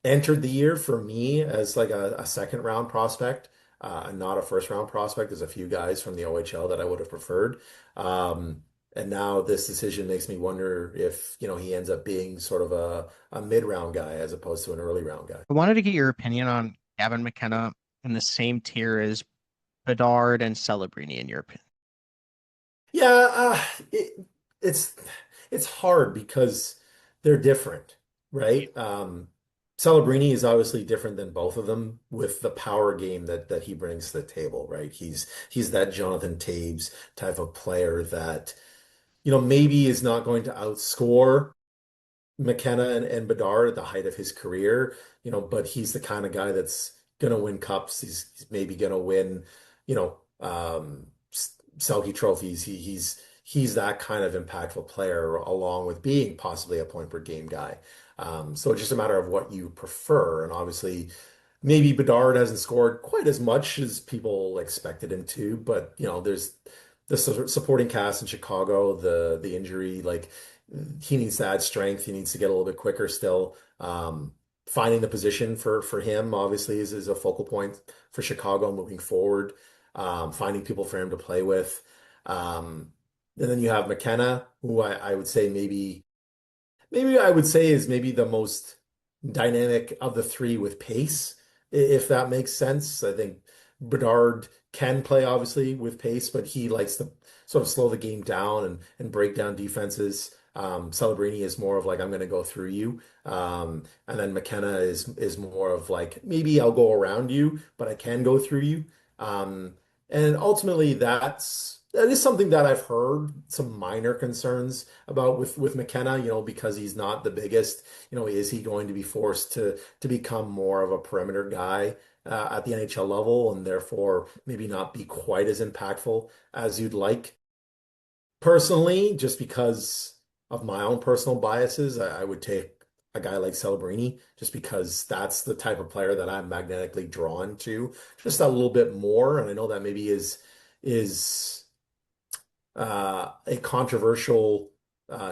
entered the year for me as like a second round prospect, and not a first round prospect. There's a few guys from the OHL that I would have preferred. Um, and now this decision makes me wonder if, he ends up being sort of a mid-round guy as opposed to an early round guy. I wanted to get your opinion on Gavin McKenna in the same tier as Bedard and Celebrini, in your opinion. Yeah, it's it's hard because they're different, right? Celebrini is obviously different than both of them with the power game that he brings to the table, right? He's that Jonathan Taves type of player that, maybe is not going to outscore McKenna and Bedard at the height of his career, but he's the kind of guy that's gonna win cups. He's maybe gonna win, Selke trophies. He's that kind of impactful player, along with being possibly a point per game guy. So it's just a matter of what you prefer, and obviously. Maybe Bedard hasn't scored quite as much as people expected him to, but there's the supporting cast in Chicago, the injury, like he needs to add strength. He needs to get a little bit quicker still. Finding the position for him obviously is a focal point for Chicago moving forward. Finding people for him to play with. And then you have McKenna, who I would say maybe I would say is maybe the most dynamic of the three with pace, if that makes sense. I think Bernard can play obviously with pace, but he likes to sort of slow the game down and break down defenses. Celebrini is more of like, I'm going to go through you. And then McKenna is more of like, maybe I'll go around you, but I can go through you. And ultimately that is something that I've heard some minor concerns about with McKenna, because he's not the biggest. Is he going to be forced to become more of a perimeter guy at the NHL level and therefore maybe not be quite as impactful as you'd like? Personally, just because of my own personal biases, I would take a guy like Celebrini just because that's the type of player that I'm magnetically drawn to just a little bit more. And I know that maybe is a controversial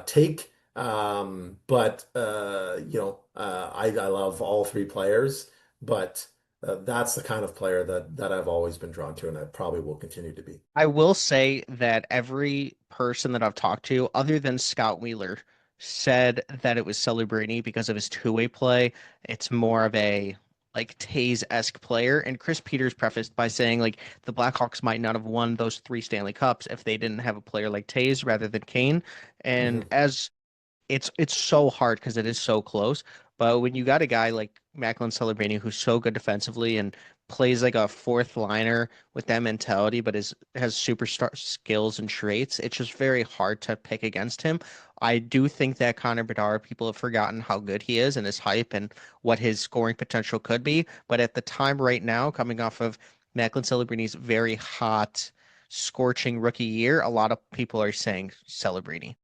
take. But I love all three players, but that's the kind of player that I've always been drawn to, and I probably will continue to be. I will say that every person that I've talked to, other than Scott Wheeler, said that it was Celebrini because of his two-way play. It's more of a like Tays-esque player. And Chris Peters prefaced by saying like the Blackhawks might not have won those three Stanley Cups if they didn't have a player like Tays rather than Kane. And Mhm. as it's so hard because it is so close. But when you got a guy like Macklin Celebrini who's so good defensively and plays like a fourth liner with that mentality, but has superstar skills and traits, it's just very hard to pick against him. I do think that Connor Bedard, people have forgotten how good he is and his hype and what his scoring potential could be. But at the time right now, coming off of Macklin Celebrini's very hot, scorching rookie year, a lot of people are saying Celebrini.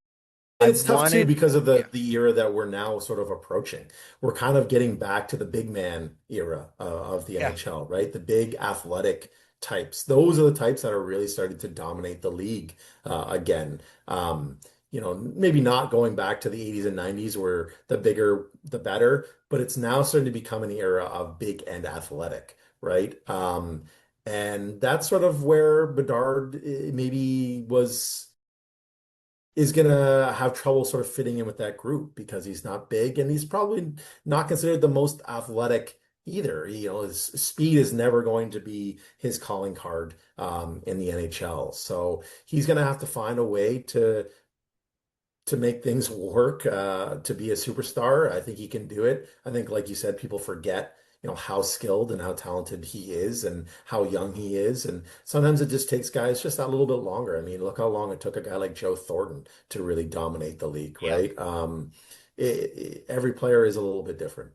I And it's tough too wanted, because of yeah, the era that we're now sort of approaching. We're kind of getting back to the big man era of the yeah. NHL, right? The big athletic types. Those are the types that are really starting to dominate the league again. Maybe not going back to the 80s and 90s where the bigger, the better, but it's now starting to become an era of big and athletic, right? And that's sort of where Bedard maybe is gonna have trouble sort of fitting in with that group because he's not big and he's probably not considered the most athletic either. His speed is never going to be his calling card in the NHL. So he's gonna have to find a way to make things work, to be a superstar. I think he can do it. I think, like you said, people forget, how skilled and how talented he is and how young he is. And sometimes it just takes guys just that little bit longer. I mean, look how long it took a guy like Joe Thornton to really dominate the league, Yeah. right? Every player is a little bit different.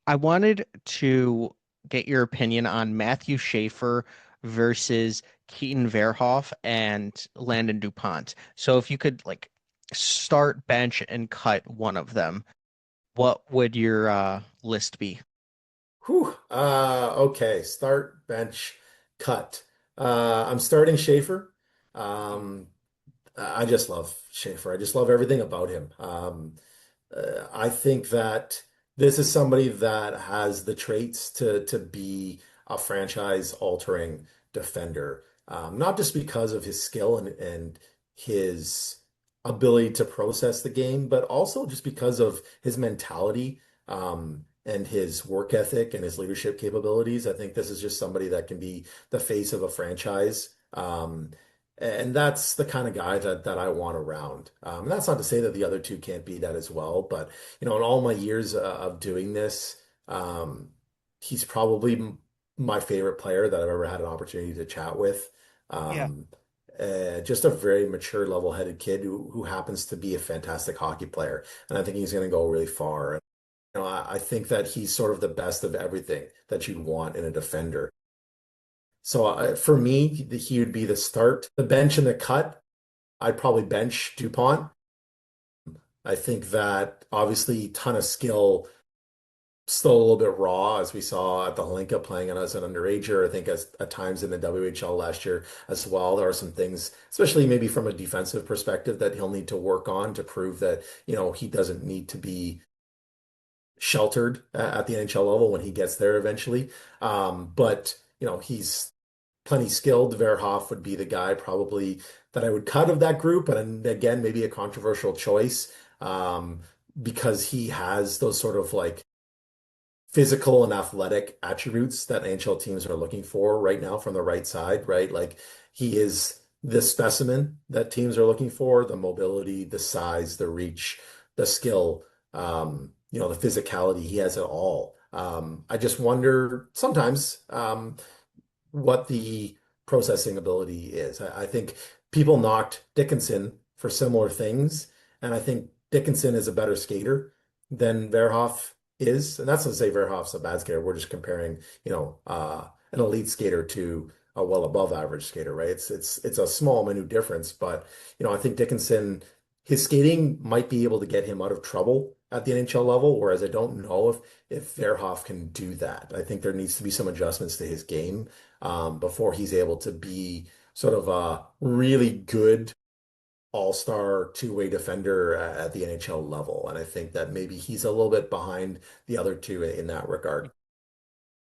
I wanted to get your opinion on Matthew Schaefer versus Keaton Verhoff and Landon DuPont. So if you could like start, bench, and cut one of them, what would your list be? Whew. Okay. Start bench. cut. I'm starting Schaefer. Um, I just love Schaefer. I just love everything about him. I think that this is somebody that has the traits to be a franchise-altering defender, not just because of his skill and his ability to process the game, but also just because of his mentality, and his work ethic and his leadership capabilities. I think this is just somebody that can be the face of a franchise. And that's the kind of guy that I want around. And that's not to say that the other two can't be that as well, but in all my years of doing this, um, he's probably my favorite player that I've ever had an opportunity to chat with. Yeah. Um, just a very mature, level-headed kid who happens to be a fantastic hockey player, and I think he's going to go really far. I think that he's sort of the best of everything that you'd want in a defender. So for me, he would be the start, the bench and the cut. I'd probably bench DuPont. I think that obviously ton of skill, still a little bit raw, as we saw at the Holinka playing as an underager. I think as at times in the WHL last year as well, there are some things, especially maybe from a defensive perspective, that he'll need to work on to prove that, he doesn't need to be sheltered at the NHL level when he gets there eventually. But he's plenty skilled. Verhoff would be the guy probably that I would cut of that group. And again, maybe a controversial choice, because he has those sort of like physical and athletic attributes that NHL teams are looking for right now from the right side, right? Like he is the specimen that teams are looking for, the mobility, the size, the reach, the skill, the physicality. He has it all. I just wonder sometimes, what the processing ability is. I think people knocked Dickinson for similar things, and I think Dickinson is a better skater than Verhoff is. And that's not to say Verhoff's a bad skater. We're just comparing, an elite skater to a well above average skater, right? It's a small minute difference, but I think Dickinson, his skating might be able to get him out of trouble at the NHL level, whereas I don't know if Verhoff can do that. I think there needs to be some adjustments to his game, before he's able to be sort of a really good all-star two-way defender at the NHL level. And I think that maybe he's a little bit behind the other two in that regard.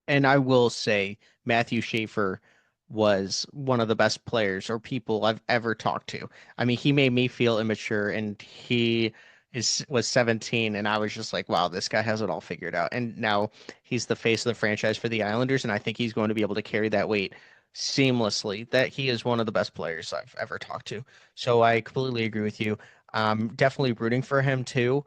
And I will say Matthew Schaefer was one of the best players or people I've ever talked to. I mean, he made me feel immature and he is was 17 and I was just like, wow, this guy has it all figured out. And now he's the face of the franchise for the Islanders and I think he's going to be able to carry that weight seamlessly. That he is one of the best players I've ever talked to. So I completely agree with you. Definitely rooting for him too.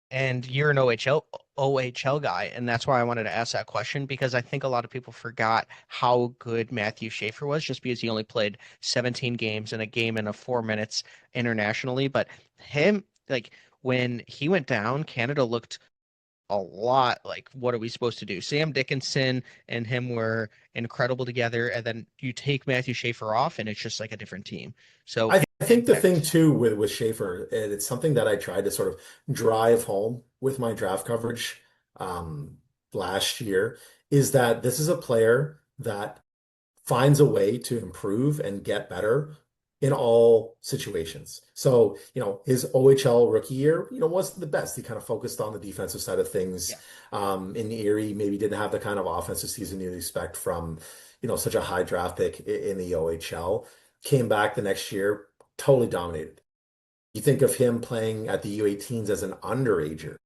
And you're an OHL guy, and that's why I wanted to ask that question because I think a lot of people forgot how good Matthew Schaefer was just because he only played 17 games and a game in a 4 minutes internationally. But him, like when he went down, Canada looked a lot like what are we supposed to do? Sam Dickinson and him were incredible together, and then you take Matthew Schaefer off, and it's just like a different team. So I his think the thing impact, too with Schaefer, and it's something that I tried to sort of drive home with my draft coverage, um, last year, is that this is a player that finds a way to improve and get better in all situations. So, his OHL rookie year, wasn't the best. He kind of focused on the defensive side of things. yeah. In Erie, maybe didn't have the kind of offensive season you'd expect from, such a high draft pick in the OHL. Came back the next year, totally dominated. You think of him playing at the U18s as an underager.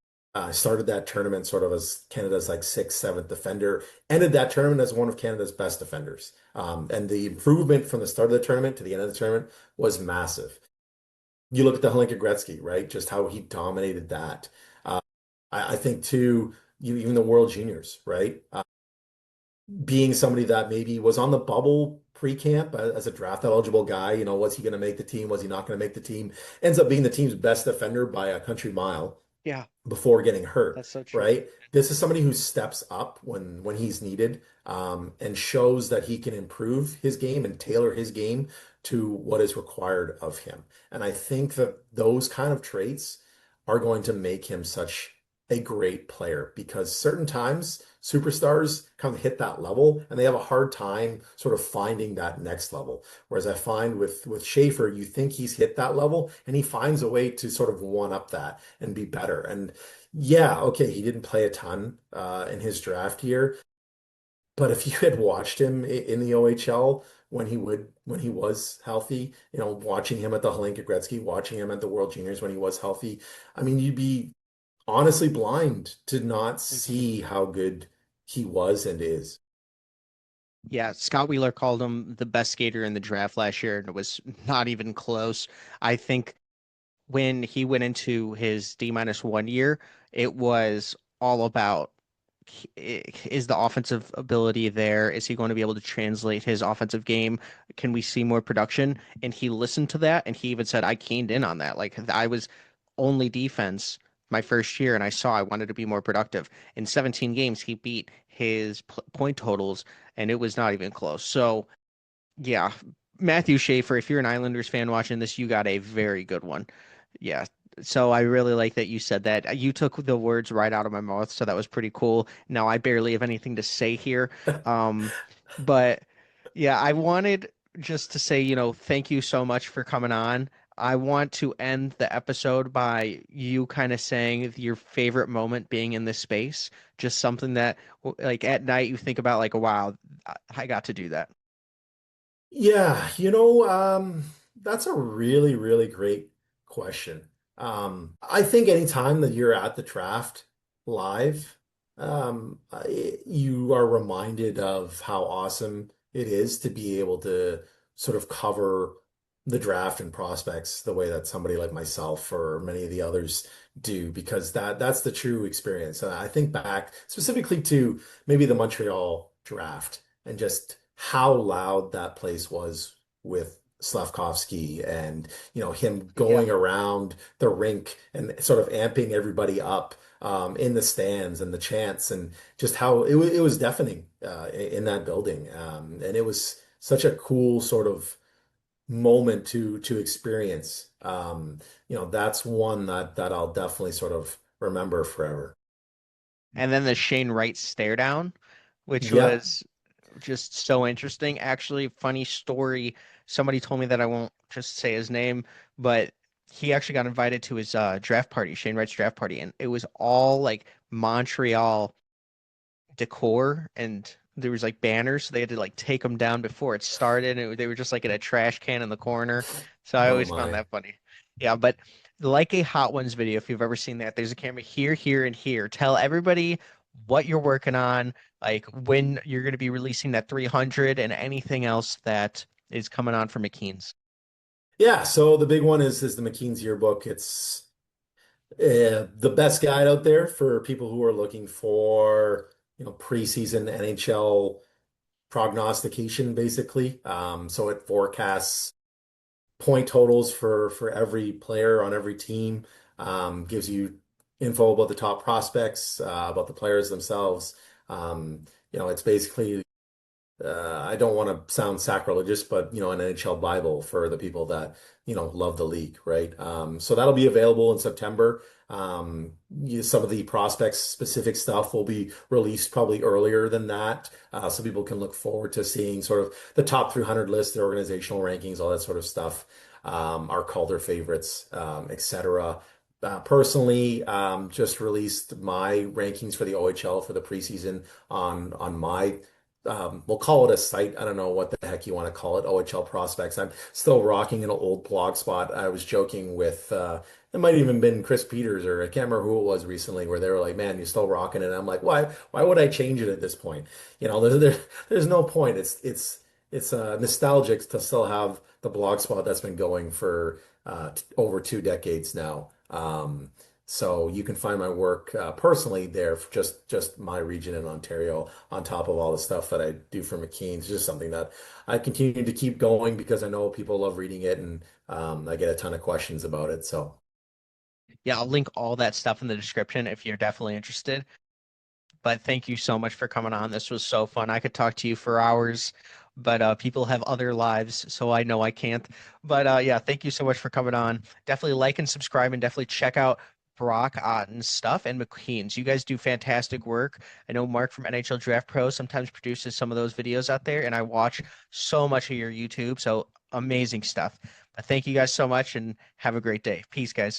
Started that tournament sort of as Canada's like sixth, seventh defender. Ended that tournament as one of Canada's best defenders. And the improvement from the start of the tournament to the end of the tournament was massive. You look at the Hlinka Gretzky, right? Just how he dominated that. Uh, I think too, even the World Juniors, right? Being somebody that maybe was on the bubble pre-camp as a draft eligible guy, was he going to make the team? Was he not going to make the team? Ends up being the team's best defender by a country mile Yeah, before getting hurt, that's so true. right? This is somebody who steps up when he's needed, and shows that he can improve his game and tailor his game to what is required of him. And I think that those kind of traits are going to make him such a great player because certain times superstars kind of hit that level and they have a hard time sort of finding that next level. Whereas I find with Schaefer, you think he's hit that level and he finds a way to sort of one up that and be better. And yeah, okay, he didn't play a ton in his draft year, but if you had watched him in the OHL when he was healthy, watching him at the Hlinka Gretzky, watching him at the World Juniors when he was healthy, I mean, you'd be honestly blind to not Mhm. see how good he was and is. Yeah, Scott Wheeler called him the best skater in the draft last year, and it was not even close. I think when he went into his D-1 year, it was all about is the offensive ability there? Is he going to be able to translate his offensive game? Can we see more production? And he listened to that, and he even said, I keyed in on that. Like I was only defense my first year, and I saw I wanted to be more productive. In 17 games, he beat his point totals, and it was not even close. So yeah, Matthew Schaefer, if you're an Islanders fan watching this, you got a very good one. Yeah. So I really like that you said that. You took the words right out of my mouth, so that was pretty cool. Now I barely have anything to say here. Um, but yeah, I wanted just to say, thank you so much for coming on. I want to end the episode by you kind of saying your favorite moment being in this space, just something that like at night you think about like, wow, I got to do that. Yeah, that's a really, really great question. I think anytime that you're at the draft live, you are reminded of how awesome it is to be able to sort of cover the draft and prospects the way that somebody like myself or many of the others do, because that's the true experience. And I think back specifically to maybe the Montreal draft and just how loud that place was with Slavkovsky and him Yeah. going around the rink and sort of amping everybody up in the stands and the chants and just how it was deafening in that building, and it was such a cool sort of moment to experience. That's one that I'll definitely sort of remember forever. And then the Shane Wright stare down, which Yep. was just so interesting. Actually, funny story. Somebody told me that I won't just say his name, but he actually got invited to his draft party, Shane Wright's draft party, and it was all like Montreal decor, and there was like banners, so they had to like take them down before it started, and they were just like in a trash can in the corner. So I Oh always found my. that funny. Yeah, but like a Hot Ones video, if you've ever seen that, there's a camera here, here, and here. Tell everybody what you're working on, like when you're going to be releasing that 300 and anything else that is coming on for McKeen's. Yeah, so the big one is the McKeen's yearbook. It's the best guide out there for people who are looking for, preseason NHL prognostication, basically. So it forecasts point totals for every player on every team, gives you info about the top prospects, about the players themselves. It's basically I don't want to sound sacrilegious, but an NHL Bible for the people that love the league, right? So that'll be available in September. Some of the prospects specific stuff will be released probably earlier than that, so people can look forward to seeing sort of the top 300 list, the organizational rankings, all that sort of stuff, our Calder favorites, etc. Personally, just released my rankings for the OHL for the preseason on my we'll call it a site. I don't know what the heck you want to call it. OHL Prospects. I'm still rocking an old blog spot. I was joking with it might have even been Chris Peters or I can't remember who it was recently where they were like, "Man, you're still rocking it." And I'm like, "Why would I change it at this point?" There's no point. It's nostalgic to still have the blog spot that's been going for over 2 decades now. So you can find my work personally there for just my region in Ontario on top of all the stuff that I do for McKeen. It's just something that I continue to keep going because I know people love reading it and I get a ton of questions about it. So Yeah, I'll link all that stuff in the description if you're definitely interested. But thank you so much for coming on. This was so fun. I could talk to you for hours, but people have other lives, so I know I can't. But yeah, thank you so much for coming on. Definitely like and subscribe, and definitely check out Brock Otten's stuff and McKeen's. You guys do fantastic work. I know Mark from NHL Draft Pro sometimes produces some of those videos out there, and I watch so much of your YouTube. So amazing stuff. But thank you guys so much and have a great day. Peace, guys.